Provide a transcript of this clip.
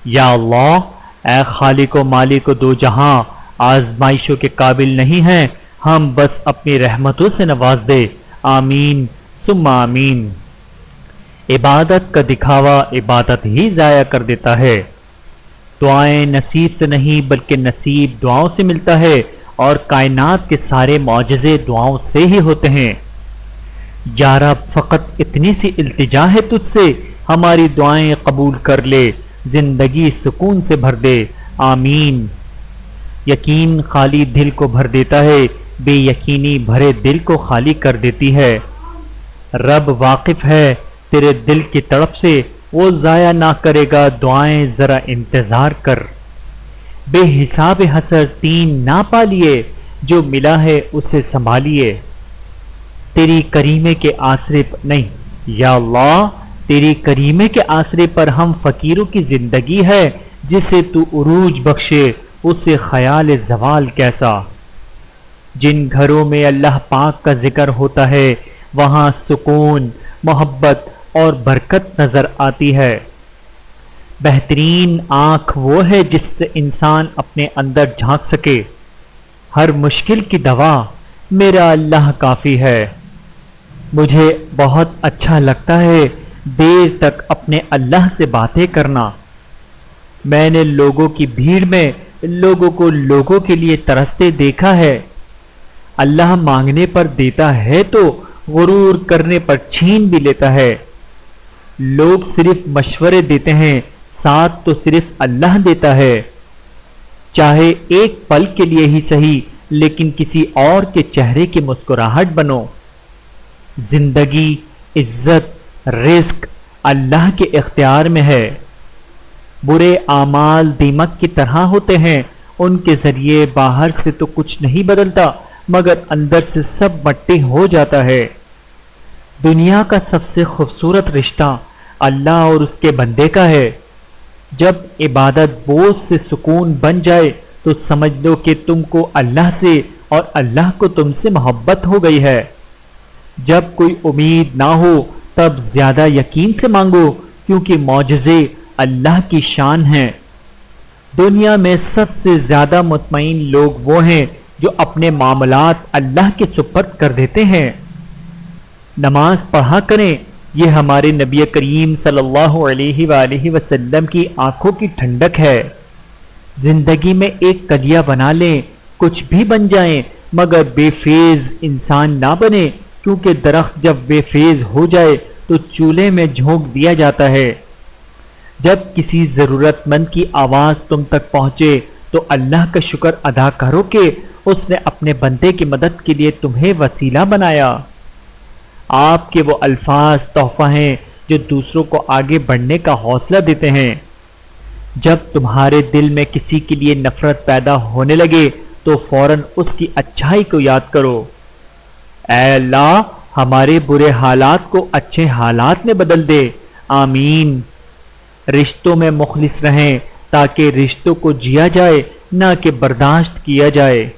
یا اللہ، اے خالق و مالک و دو جہاں، آزمائشوں کے قابل نہیں ہیں، ہم بس اپنی رحمتوں سے نواز دے، آمین ثم آمین۔ عبادت کا دکھاوا عبادت ہی ضائع کر دیتا ہے۔ دعائیں نصیب سے نہیں بلکہ نصیب دعاؤں سے ملتا ہے، اور کائنات کے سارے معجزے دعاؤں سے ہی ہوتے ہیں۔ یا رب، فقط اتنی سی التجا ہے تجھ سے، ہماری دعائیں قبول کر لے، زندگی سکون سے بھر دے، آمین۔ یقین خالی دل کو بھر دیتا ہے، بے یقینی بھرے دل کو خالی کر دیتی ہے۔ رب واقف ہے تیرے دل کی تڑپ سے، وہ ضائع نہ کرے گا دعائیں، ذرا انتظار کر۔ بے حساب حسرتین نہ پالیے، جو ملا ہے اسے سنبھالیے۔ تیری کریمے کے آسرے پر نہیں، یا اللہ، تیری کریمے کے آسرے پر ہم فقیروں کی زندگی ہے، جسے تو عروج بخشے اسے خیال زوال کیسا۔ جن گھروں میں اللہ پاک کا ذکر ہوتا ہے وہاں سکون، محبت اور برکت نظر آتی ہے۔ بہترین آنکھ وہ ہے جس سے انسان اپنے اندر جھانک سکے۔ ہر مشکل کی دوا میرا اللہ کافی ہے۔ مجھے بہت اچھا لگتا ہے دیر تک اپنے اللہ سے باتیں کرنا۔ میں نے لوگوں کی بھیڑ میں لوگوں کو لوگوں کے لیے ترستے دیکھا ہے۔ اللہ مانگنے پر دیتا ہے تو غرور کرنے پر چھین بھی لیتا ہے۔ لوگ صرف مشورے دیتے ہیں، ساتھ تو صرف اللہ دیتا ہے۔ چاہے ایک پل کے لیے ہی صحیح، لیکن کسی اور کے چہرے کی مسکراہٹ بنو۔ زندگی، عزت، رزق اللہ کے اختیار میں ہے۔ برے اعمال دیمک کی طرح ہوتے ہیں، ان کے ذریعے باہر سے تو کچھ نہیں بدلتا مگر اندر سے سب مٹی ہو جاتا ہے۔ دنیا کا سب سے خوبصورت رشتہ اللہ اور اس کے بندے کا ہے۔ جب عبادت بوجھ سے سکون بن جائے تو سمجھ لو کہ تم کو اللہ سے اور اللہ کو تم سے محبت ہو گئی ہے۔ جب کوئی امید نہ ہو تب زیادہ یقین سے مانگو، کیونکہ معجزے اللہ کی شان ہیں۔ دنیا میں سب سے زیادہ مطمئن لوگ وہ ہیں جو اپنے معاملات اللہ کے سپرد کر دیتے ہیں۔ نماز پڑھا کریں، یہ ہمارے نبی کریم صلی اللہ علیہ وآلہ وسلم کی آنکھوں کی ٹھنڈک ہے۔ زندگی میں ایک کلیہ بنا لیں، کچھ بھی بن جائیں، مگر بے فیض انسان نہ بنے، کیونکہ درخت جب بے فیض ہو جائے تو چولہے میں جھونک دیا جاتا ہے۔ جب کسی ضرورت مند کی آواز تم تک پہنچے تو اللہ کا شکر ادا کرو کہ اس نے اپنے بندے کی مدد کے لیے تمہیں وسیلہ بنایا۔ آپ کے وہ الفاظ تحفہ ہیں جو دوسروں کو آگے بڑھنے کا حوصلہ دیتے ہیں۔ جب تمہارے دل میں کسی کے لیے نفرت پیدا ہونے لگے تو فوراً اس کی اچھائی کو یاد کرو۔ اے اللہ، ہمارے برے حالات کو اچھے حالات میں بدل دے، آمین۔ رشتوں میں مخلص رہیں تاکہ رشتوں کو جیا جائے، نہ کہ برداشت کیا جائے۔